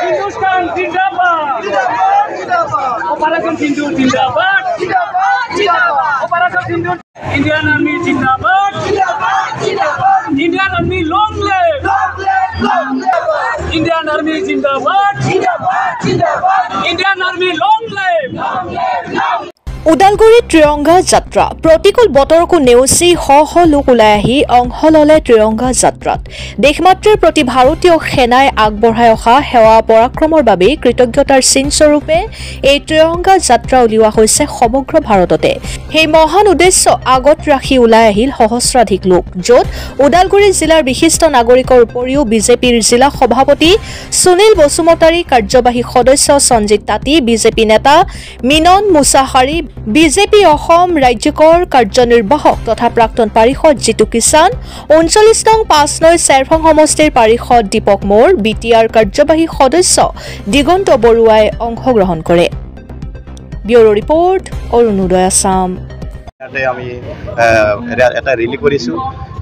हिंदुस्तान जिंदाबाद ऑपरेशन सिंदूर जिंदाबाद operation Sindoor Indian army जिंदाबाद Indian army long live Indian army जिंदाबाद Indian army long live Udalguri त्रिरंगा यात्रा प्रतिकूल बतरको नेउची श लोक ओলাই আহি অংশ ললে त्रिरंगा यात्रात देशमातृৰ प्रति भारतीय सेनाय আগবঢ়াই অহা সেৱা পৰাক্ৰমৰ বাবে কৃতজ্ঞতাৰ চিনস্বৰূপে এই त्रिरंगा यात्रा উলিওৱা হৈছে সমগ্ৰ ভাৰততে সেই মহান উদ্দেশ্য আগত ৰাখি ওলাই আহিল সহস্ৰাধিক লোক য'ত উদালগুৰি জিলাৰ বিশিষ্ট নাগৰিকৰ উপৰিও বিজেপিৰ জিলা সভাপতি সুনীল বসুমতাৰী কাৰ্যবাহী সদস্য সঞ্জিত তাঁতী বিজেপি নেতা মিনন মুছাহাৰী বিজেপি অসম ৰাজ্যকৰ কাৰ্যনিৰ্বাহক তথা প্ৰাক্তন পাৰিষদ জিতু কিষাণ ৩৯ নং ৫ নৈ চেৰফং সমষ্টিৰ পাৰিষদ দীপক মোৰ বিটিআৰ কাৰ্যবাহী সদস্য দিগন্ত বৰুৱাই অংশগ্ৰহণ কৰে ব্যুৰো ৰিপৰ্ট অৰুণোদয় আসাম আমি এটা ৰিলি কৰিছো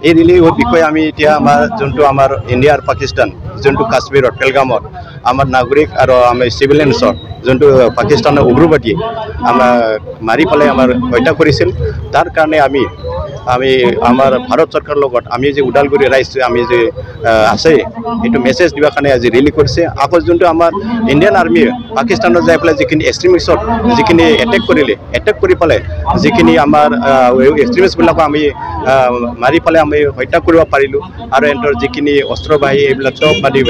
এই ৰিলিৰ বিষয়ে আমি এতিয়া আমাৰ যোনটো আমাৰ ইণ্ডিয়া আৰু পাকিস্তান যোনটো কাশ্মীৰৰ পেলগামত আমাৰ নাগৰিক আৰু আমাৰ চিভিলিয়ানছৰ যোনটো পাকিস্তানৰ উগ্ৰবাদী আমাৰ মাৰি পেলাই আমাৰ হত্যা কৰিছিল তাৰ কাৰণে আমি আমাৰ ভাৰত চৰকাৰৰ লগত আমি যে উদালগুৰি ৰাইজ আমি যে আছে এইটো মেছেজ দিবৰ কাৰণে আজি ৰিলি কৰিছে আকৌ যোনটো আমাৰ ইণ্ডিয়ান আৰ্মি পাকিস্তানত যাই পেলাই যিখিনি এক্সট্ৰিমিষ্টত যিখিনি এটেক কৰি পেলাই যিখিনি আমাৰ এক্সট্ৰিমিষ্টবিলাকক আমি মাৰি পেলাই আমি হত্যা কৰিব পাৰিলোঁ আৰু এণ্টৰ যিখিনি অস্ত্ৰবাহী এইবিলাক চব মানে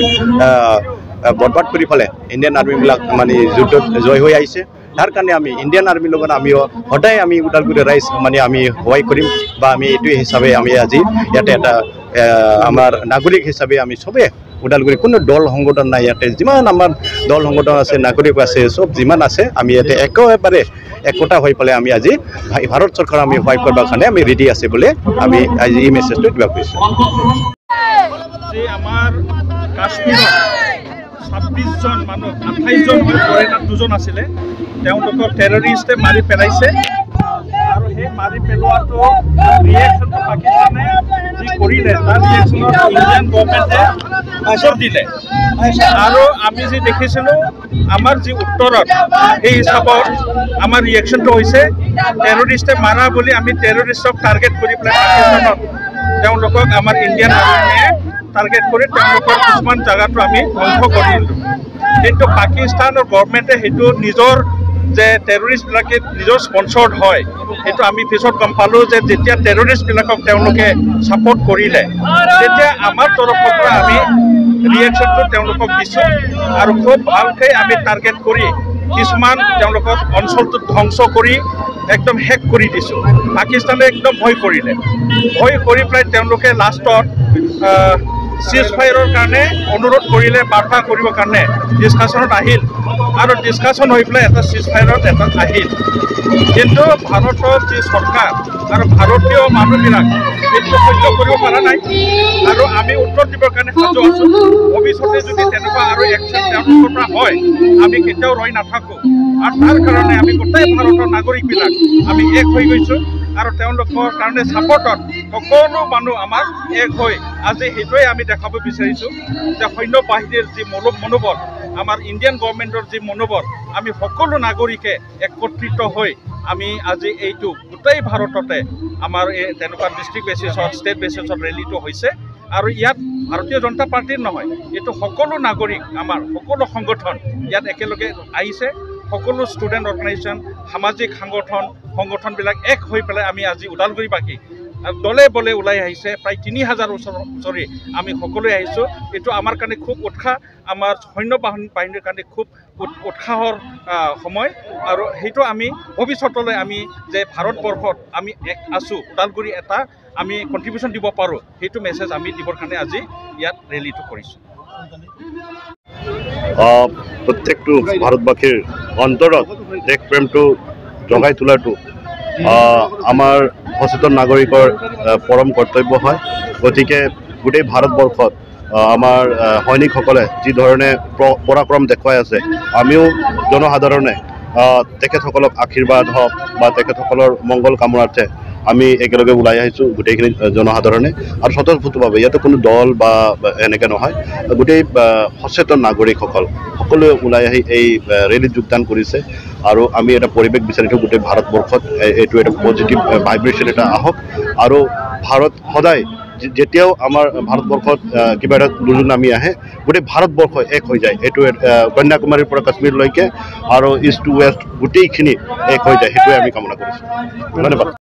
বৰবাদ কৰি পেলাই ইণ্ডিয়ান আৰ্মিবিলাক মানে যুদ্ধত জয় হৈ আহিছে তাৰ কাৰণে আমি ইণ্ডিয়ান আৰ্মিৰ লগত আমিও সদায় আমি উদালগুৰি ৰাইজ মানে আমি সহায় কৰিম বা আমি এইটো হিচাপে আমি আজি ইয়াতে এটা আমাৰ নাগৰিক হিচাপে আমি চবে উদালগুৰি কোনো দল সংগঠন নাই ইয়াতে যিমান আমাৰ দল সংগঠন আছে নাগৰিক আছে চব যিমান আছে আমি ইয়াতে একেবাৰে একতা হৈ পেলাই আমি আজি ভাৰত চৰকাৰ আমি সহায় কৰিবৰ কাৰণে আমি ৰেডি আছে বুলি আমি আজি এই মেছেজটো দিব খুজিছোঁ যে আমাৰ কাশ্মীৰত 26 জন মানুহ 28 জন ফৰেনাৰ 2 জন আছিলে তেওঁলোকক টেৰৰিষ্টে মাৰি পেলাইছে আৰু সেই মাৰি পেলোৱাটো ৰিয়েকশ্যনটো পাকিস্তানে যি কৰিলে তাৰ ৰিয়েকশ্যনত ইণ্ডিয়ান গভৰ্ণমেণ্টে আচৰ দিলে আৰু আমি যি দেখিছিলোঁ আমাৰ যি উত্তৰত সেই হিচাপত আমাৰ ৰিয়েকশ্যনটো হৈছে টেৰৰিষ্টে মাৰা বুলি আমি টেৰৰিষ্টক টাৰ্গেট কৰি পেলাই পাকিস্তানত তেওঁলোকক আমাৰ ইণ্ডিয়ান আৰ্মিয়ে টাৰ্গেট কৰি তেওঁলোকৰ কিছুমান জাগাটো আমি ধ্বংস কৰি দিলোঁ কিন্তু পাকিস্তানৰ গভৰ্ণমেণ্টে সেইটো নিজৰ যে টেৰৰিষ্টবিলাকে নিজৰ স্পনচৰ্ড হয় সেইটো আমি পিছত গম পালোঁ যে যেতিয়া টেৰৰিষ্টবিলাকক তেওঁলোকে ছাপৰ্ট কৰিলে তেতিয়া আমাৰ তৰফৰ পৰা আমি ৰিয়েকশ্যনটো তেওঁলোকক দিছোঁ আৰু খুব ভালকৈ আমি টাৰ্গেট কৰি কিছুমান তেওঁলোকক অঞ্চলটো ধ্বংস কৰি একদম শেষ কৰি দিছোঁ পাকিস্তানে একদম ভয় কৰিলে ভয় কৰি পেলাই তেওঁলোকে লাষ্টত চিজ ফায়াৰৰ কাৰণে অনুৰোধ কৰিলে বাৰ্তা কৰিবৰ কাৰণে ডিছকাশ্যনত আহিল আৰু ডিছকাশ্যন হৈ পেলাই এটা চিজ ফায়াৰত এটা আহিল কিন্তু ভাৰতৰ যি চৰকাৰ আৰু ভাৰতীয় মানুহবিলাক সেইটো সহ্য কৰিব পৰা নাই আৰু আমি উত্তৰ দিবৰ কাৰণে সাজু আছোঁ ভৱিষ্যতে যদি তেনেকুৱা আৰু একশ্যন তেওঁলোকৰ পৰা হয় আমি কেতিয়াও ৰৈ নাথাকোঁ আৰু তাৰ কাৰণে আমি গোটেই ভাৰতৰ নাগৰিকবিলাক আমি এক হৈ গৈছোঁ আৰু তেওঁলোকৰ কাৰণে ছাপৰ্টত সকলো মানুহ আমাৰ এক হৈ আজি সেইটোৱে আমি দেখাব বিচাৰিছোঁ যে সৈন্য বাহিনীৰ যি মনোবল আমাৰ ইণ্ডিয়ান গভৰ্ণমেণ্টৰ যি মনোবল আমি সকলো নাগৰিকে একত্ৰিত হৈ আমি আজি এইটো গোটেই ভাৰততে আমাৰ এই তেনেকুৱা ডিষ্ট্ৰিক্ট বেচিছত ষ্টেট বেচিছত ৰেলীটো হৈছে আৰু ইয়াত ভাৰতীয় জনতা পাৰ্টীৰ নহয় এইটো সকলো নাগৰিক আমাৰ সকলো সংগঠন ইয়াত একেলগে আহিছে সকলো ষ্টুডেণ্ট অৰ্গেনাইজেশ্যন সামাজিক সংগঠনবিলাক এক হৈ পেলাই আমি আজি ওদালগুৰিবাসী দলে বলে ওলাই আহিছে প্ৰায় ৩০০০ ওচৰে আমি সকলোৱে আহিছোঁ এইটো আমাৰ কাৰণে খুব উৎসাহ আমাৰ সৈন্য বাহিনীৰ কাৰণে খুব উৎসাহৰ সময় আৰু সেইটো আমি ভৱিষ্যতলৈ আমি যে ভাৰতবৰ্ষত আমি এক আছোঁ ওদালগুৰি এটা আমি কণ্ট্ৰিবিউশ্যন দিব পাৰোঁ সেইটো মেছেজ আমি দিবৰ কাৰণে আজি ইয়াত ৰেলীটো কৰিছোঁ প্ৰত্যেকটো ভাৰতবাসীৰ অন্তৰত দেশ প্ৰেমটো জগাই তোলাটো আমাৰ সচেতন নাগৰিকৰ পৰম কৰ্তব্য হয় গতিকে গোটেই ভাৰতবৰ্ষত আমাৰ সৈনিকসকলে যি ধৰণে পৰাক্ৰম দেখুৱাই আছে আমিও জনসাধাৰণে তেখেতসকলক আশীৰ্বাদ হওক বা তেখেতসকলৰ মংগল কামনাৰ্থে আমি একেলগে ওলাই আহিছোঁ গোটেইখিনি জনসাধাৰণে আৰু স্বতঃস্ফূৰ্তভাৱে ইয়াতে কোনো দল বা এনেকৈ নহয় গোটেই সচেতন নাগৰিকসকল সকলোৱে ওলাই আহি এই ৰেলীত যোগদান কৰিছে আৰু আমি এটা পৰিৱেশ বিচাৰিছোঁ গোটেই ভাৰতবৰ্ষত এইটো এটা পজিটিভ ভাইব্ৰেশ্যন এটা আহক আৰু ভাৰত সদায় যেতিয়াও আমাৰ ভাৰতবৰ্ষত কিবা এটা দুৰ্যোগ নামি আহে গোটেই ভাৰতবৰ্ষ এক হৈ যায় এইটো কন্যাকুমাৰীৰ পৰা কাশ্মীৰলৈকে আৰু ইষ্ট টু ৱেষ্ট গোটেইখিনি এক হৈ যায় সেইটোৱে আমি কামনা কৰিছোঁ ধন্যবাদ